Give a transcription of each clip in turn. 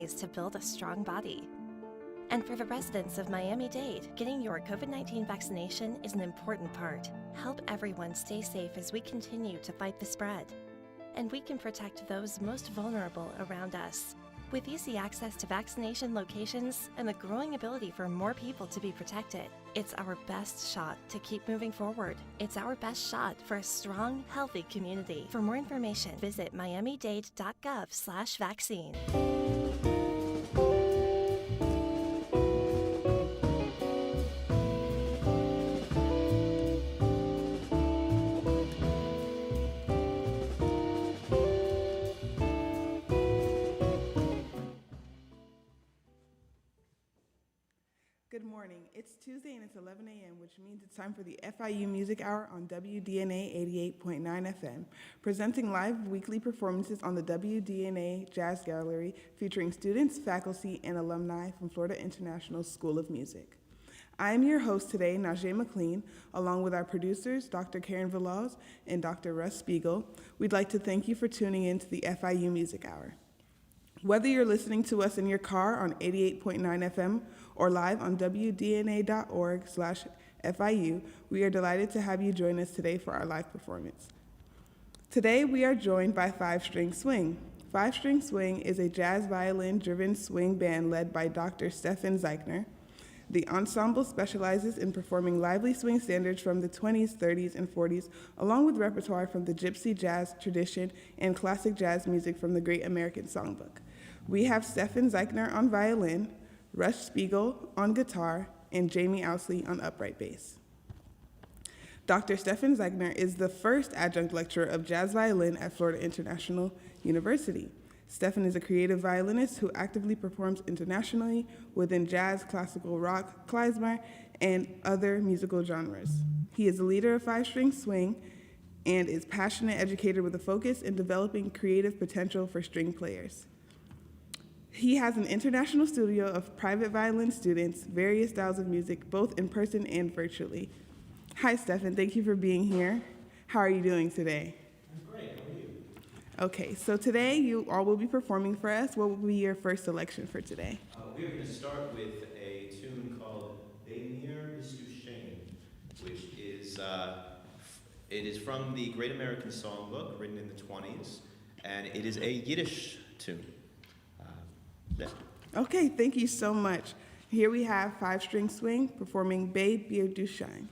is to build a strong body. And for the residents of Miami-Dade, getting your COVID-19 vaccination is an important part. Help everyone stay safe as we continue to fight the spread. And we can protect those most vulnerable around us. With easy access to vaccination locations and the growing ability for more people to be protected, it's our best shot to keep moving forward. It's our best shot for a strong, healthy community. For more information, visit miamidade.gov/vaccine. Good morning. It's Tuesday and it's 11 a.m., which means it's time for the FIU Music Hour on WDNA 88.9 FM, presenting live weekly performances on the WDNA Jazz Gallery featuring students, faculty, and alumni from Florida International School of Music. I am your host today, Najee McLean, along with our producers, Dr. Karen Velaz and Dr. Russ Spiegel. We'd like to thank you for tuning in to the FIU Music Hour. Whether you're listening to us in your car on 88.9 FM or live on wdna.org/FIU, we are delighted to have you join us today for our live performance. Today, we are joined by Five String Swing. Five String Swing is a jazz violin-driven swing band led by Dr. Steffen Zeichner. The ensemble specializes in performing lively swing standards from the 20s, 30s, and 40s, along with repertoire from the gypsy jazz tradition and classic jazz music from the Great American Songbook. We have Steffen Zeichner on violin, Russ Spiegel on guitar, and Jamie Ousley on upright bass. Dr. Steffen Zeichner is the first adjunct lecturer of jazz violin at Florida International University. Steffen is a creative violinist who actively performs internationally within jazz, classical, rock, klezmer, and other musical genres. He is the leader of Five String Swing and is a passionate educator with a focus in developing creative potential for string players. He has an international studio of private violin students, various styles of music, both in person and virtually. Hi, Steffen. Thank you for being here. How are you doing today? I'm great. How are you? Okay, so today you all will be performing for us. What will be your first selection for today? We're going to start with a tune called Be'nir Shame, which is it is from the Great American Songbook, written in the 20s, and it is a Yiddish tune. Okay, thank you so much. Here we have Five String Swing performing Be'nir Shame.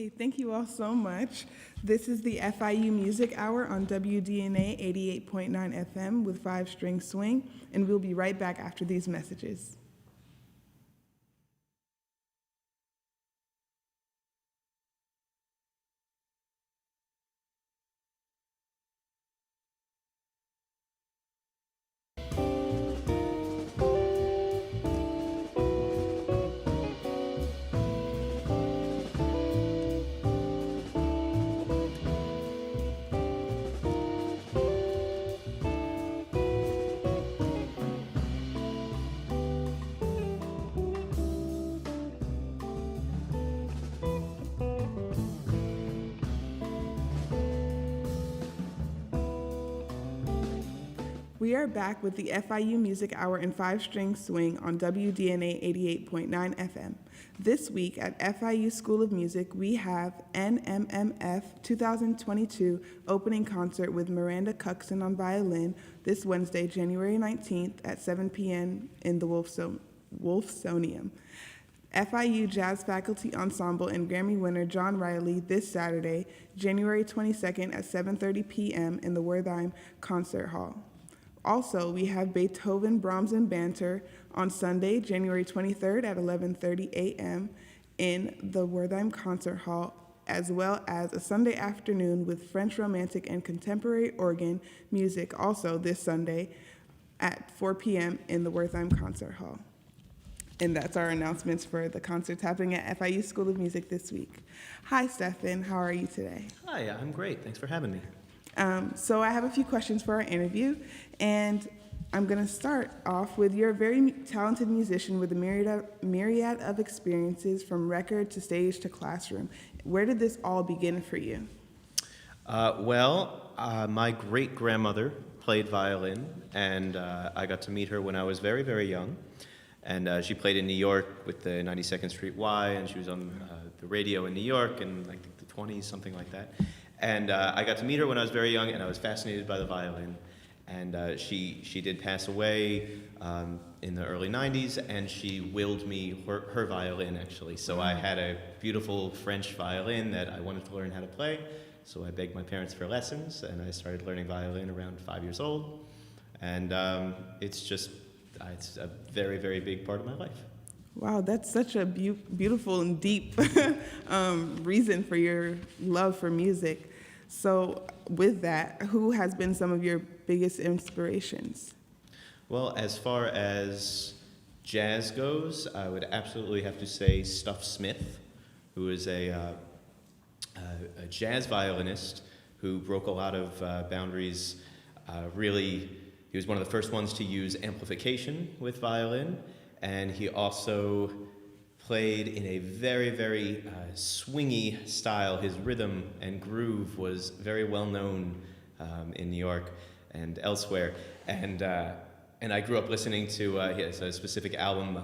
Okay, thank you all so much. This is the FIU Music Hour on WDNA 88.9 FM with 5-String Swing, and we'll be right back after these messages. We are back with the FIU Music Hour and 5-String Swing on WDNA 88.9 FM. This week at FIU School of Music, we have NMMF 2022 opening concert with Miranda Cuxon on violin this Wednesday, January 19th at 7 p.m. in the Wolfsonium. FIU Jazz Faculty Ensemble and Grammy winner John Riley this Saturday, January 22nd at 7:30 p.m. in the Wertheim Concert Hall. Also, we have Beethoven, Brahms, and Banter on Sunday, January 23rd at 11:30 a.m. in the Wertheim Concert Hall, as well as a Sunday afternoon with French Romantic and Contemporary Organ Music also this Sunday at 4 p.m. in the Wertheim Concert Hall. And that's our announcements for the concerts happening at FIU School of Music this week. Hi, Steffen. How are you today? Hi, I'm great. Thanks for having me. So I have a few questions for our interview, and I'm going to start off with you're a very talented musician with a myriad of experiences from record to stage to classroom. Where did this all begin for you? My great-grandmother played violin, and I got to meet her when I was very, very young. And she played in New York with the 92nd Street Y, and she was on the radio in New York in like the 20s, something like that. And I got to meet her when I was very young, and I was fascinated by the violin. And she did pass away in the early 90s, and she willed me her violin, actually. So I had a beautiful French violin that I wanted to learn how to play. So I begged my parents for lessons, and I started learning violin around 5 years old. And it's a very, very big part of my life. Wow, that's such a beautiful and deep reason for your love for music. So with that, who has been some of your biggest inspirations? Well, as far as jazz goes, I would absolutely have to say Stuff Smith, who is a jazz violinist who broke a lot of boundaries. He was one of the first ones to use amplification with violin, and he also played in a very, very swingy style. His rhythm and groove was very well known in New York and elsewhere. And I grew up listening to his a specific album,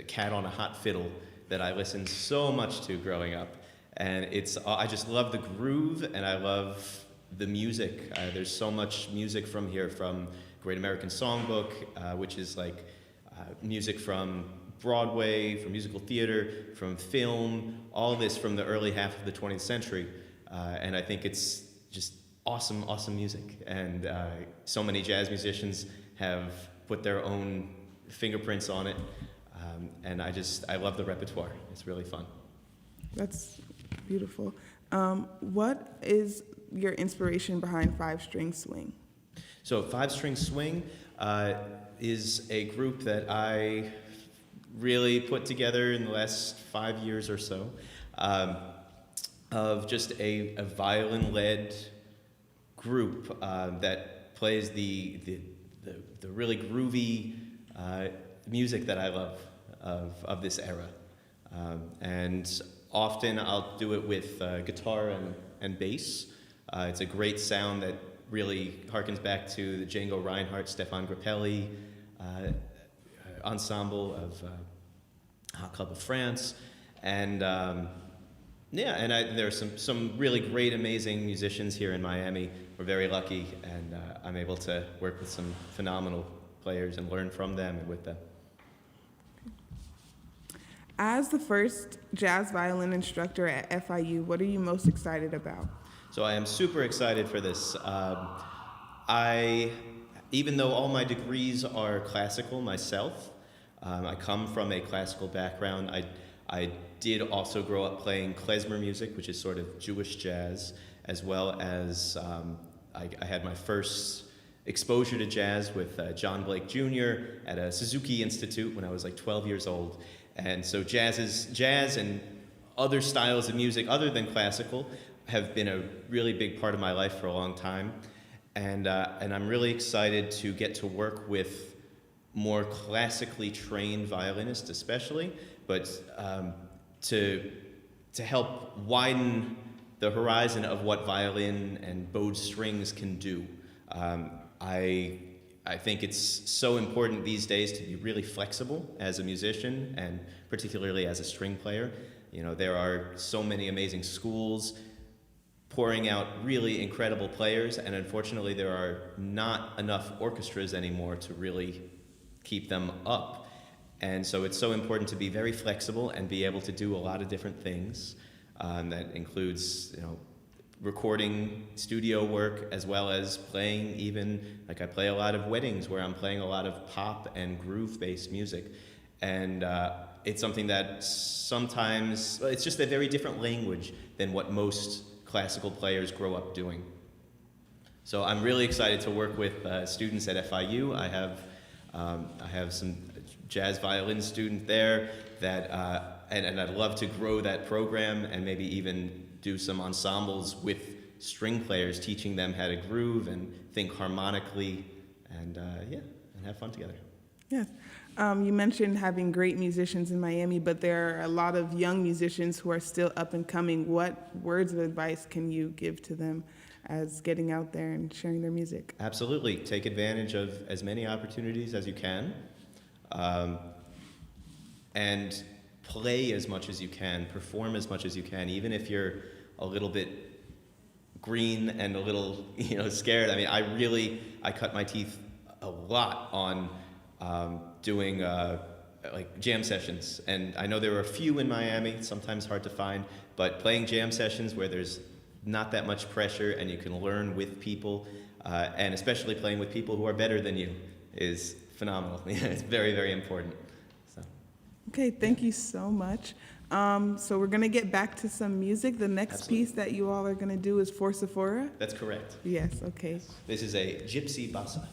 Cat on a Hot Fiddle, that I listened so much to growing up. And I just love the groove, and I love the music. There's so much music from here, from Great American Songbook, which is like music from Broadway, from musical theater, from film, all this from the early half of the 20th century. And I think it's just awesome, awesome music. And so many jazz musicians have put their own fingerprints on it. And I love the repertoire. It's really fun. That's beautiful. What is your inspiration behind 5-String Swing? So 5-String Swing is a group that I really put together in the last 5 years or so, of just a violin-led group that plays the really groovy music that I love of this era. And often I'll do it with guitar and bass. It's a great sound that really harkens back to the Django Reinhardt, Stefan Grappelli ensemble of Hot Club of France. And there are some really great, amazing musicians here in Miami. We're very lucky, and I'm able to work with some phenomenal players and learn from them and with them. As the first jazz violin instructor at FIU, what are you most excited about? So I am super excited for this. Even though all my degrees are classical myself, I come from a classical background. I did also grow up playing klezmer music, which is sort of Jewish jazz, as well as I had my first exposure to jazz with John Blake Jr. at a Suzuki Institute when I was like 12 years old. And so jazz and other styles of music other than classical have been a really big part of my life for a long time. And I'm really excited to get to work with more classically trained violinists especially, but to help widen the horizon of what violin and bowed strings can do. I think it's so important these days to be really flexible as a musician and particularly as a string player. You know, there are so many amazing schools pouring out really incredible players, and unfortunately there are not enough orchestras anymore to really keep them up. And so it's so important to be very flexible and be able to do a lot of different things. That includes, you know, recording studio work as well as playing even, like I play a lot of weddings where I'm playing a lot of pop and groove-based music. And it's something that sometimes, it's just a very different language than what most classical players grow up doing. So I'm really excited to work with students at FIU. I have some jazz violin student there that, and I'd love to grow that program and maybe even do some ensembles with string players, teaching them how to groove and think harmonically, and and have fun together. Yes. You mentioned having great musicians in Miami, but there are a lot of young musicians who are still up and coming. What words of advice can you give to them as getting out there and sharing their music? Absolutely. Take advantage of as many opportunities as you can, and play as much as you can, perform as much as you can, even if you're a little bit green and a little, scared. I mean, I cut my teeth a lot on doing like jam sessions, and I know there are a few in Miami. It's sometimes hard to find, but playing jam sessions where there's not that much pressure and you can learn with people, and especially playing with people who are better than you, is phenomenal. It's very, very important. So. Okay, thank you so much. So we're going to get back to some music. The next Absolutely. piece that you all are going to do is For Sephora? That's correct. Yes, okay. This is a gypsy bassa.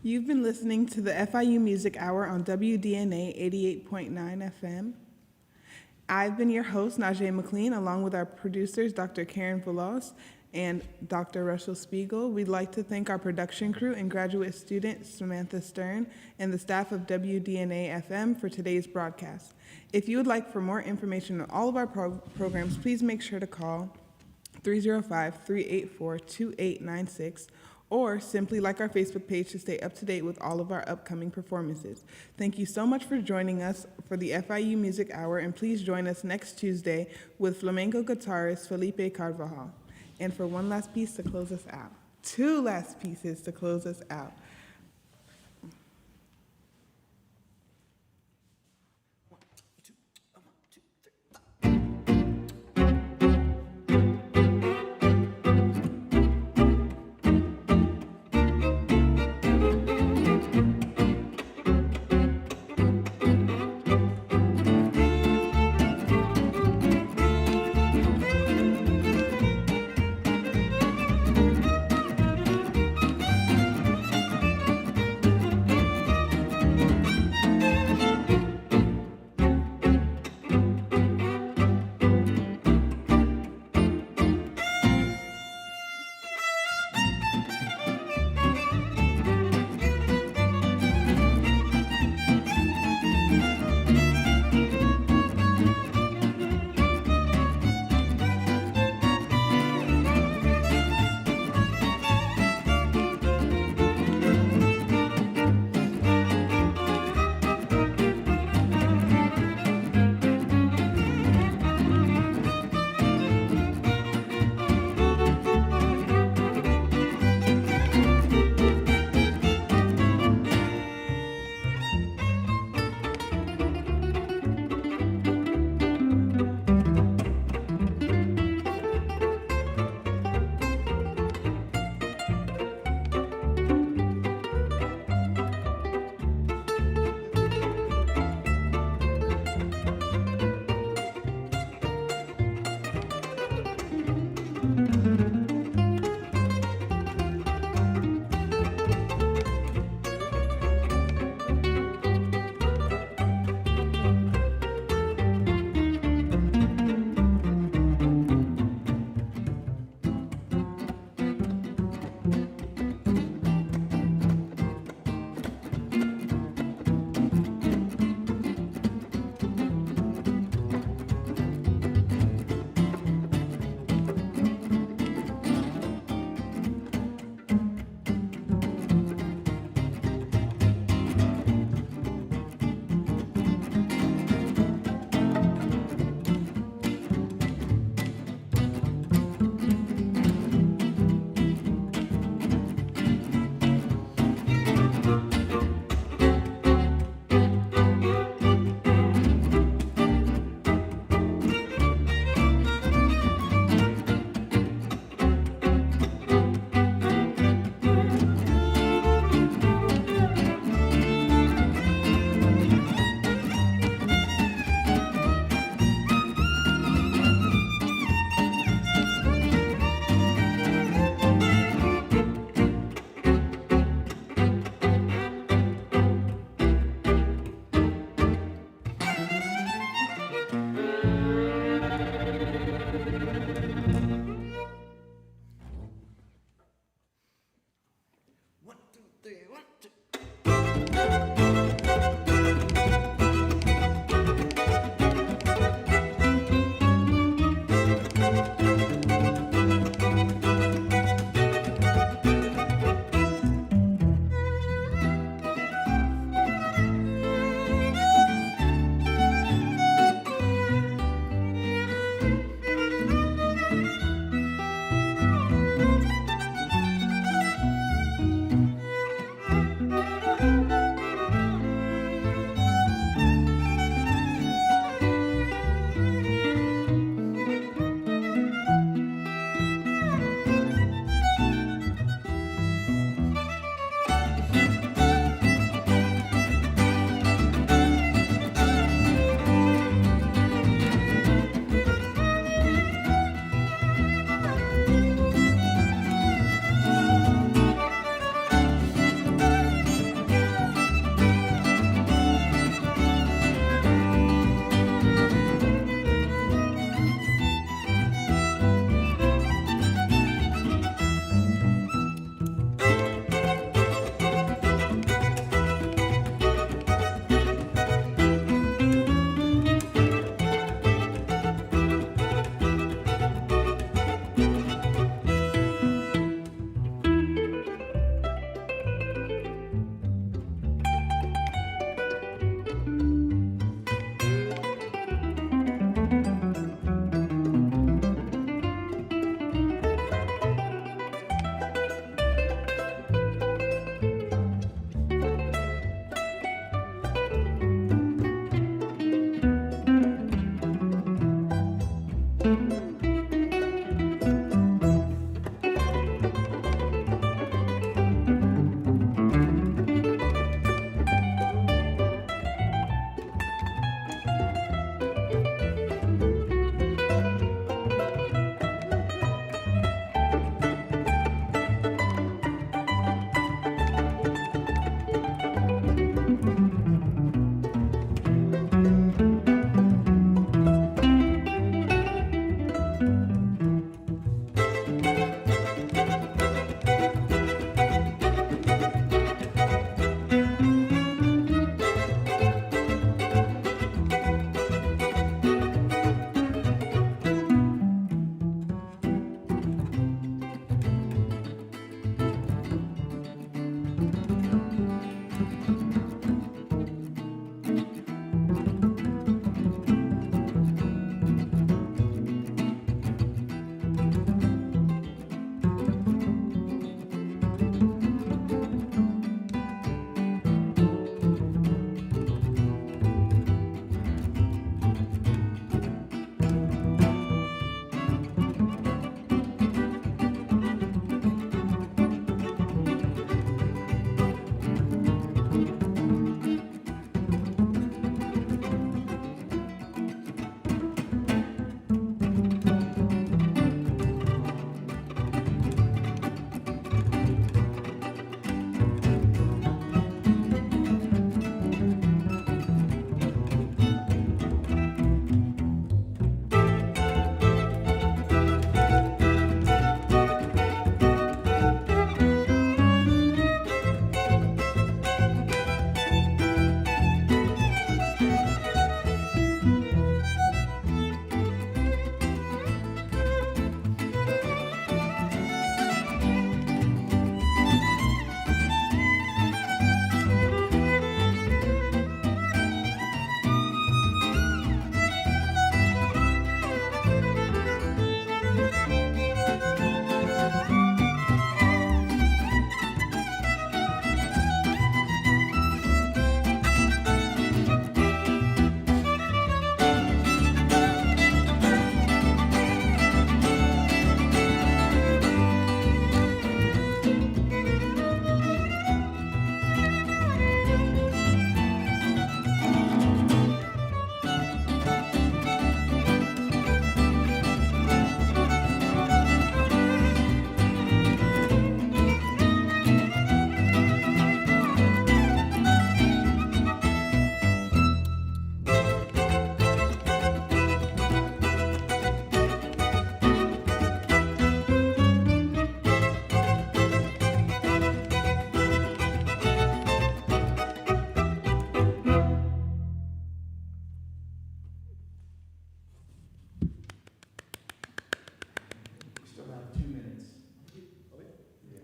You've been listening to the FIU Music Hour on WDNA 88.9 FM. I've been your host, Najee McLean, along with our producers, Dr. Karen Velos and Dr. Russell Spiegel. We'd like to thank our production crew and graduate student, Samantha Stern, and the staff of WDNA FM for today's broadcast. If you would like for more information on all of our programs, please make sure to call 305-384-2896 or simply like our Facebook page to stay up to date with all of our upcoming performances. Thank you so much for joining us for the FIU Music Hour, and please join us next Tuesday with flamenco guitarist Felipe Carvajal. And for one last piece to close us out. Two last pieces to close us out.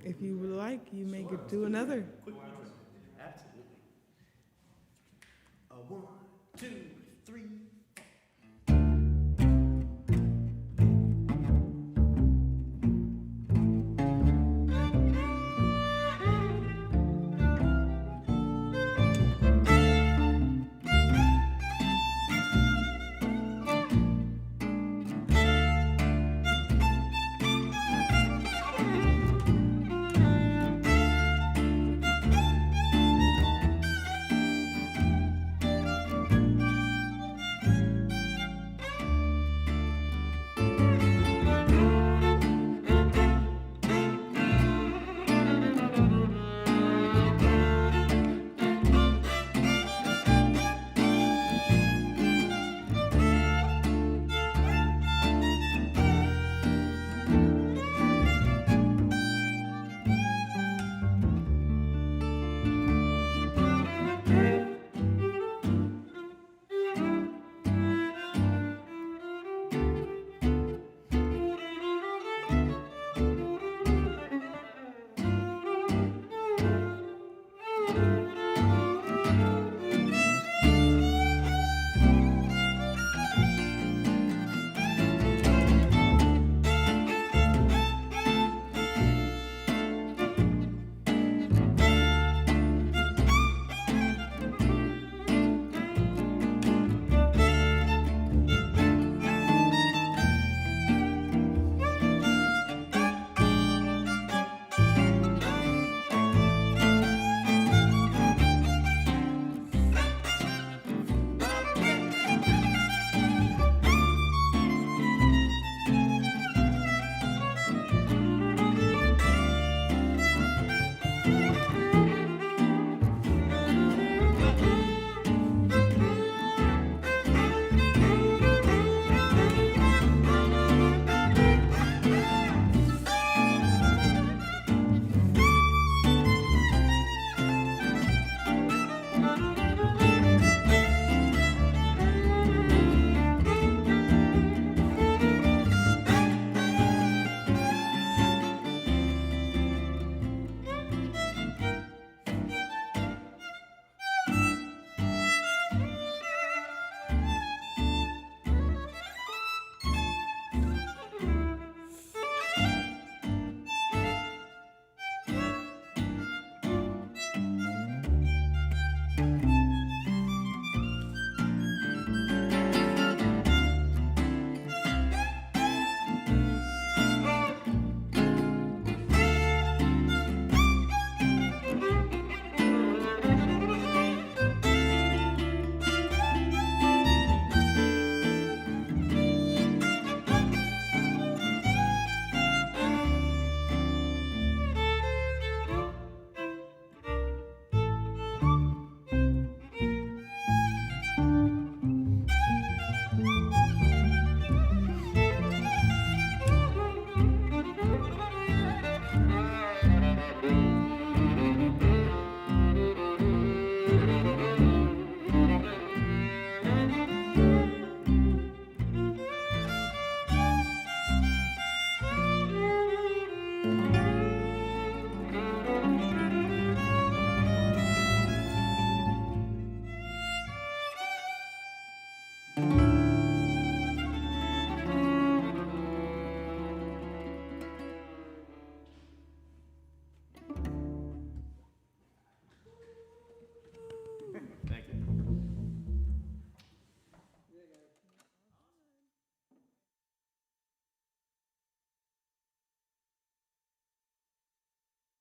If you would like, you may do another. Quick intro. Absolutely. 1,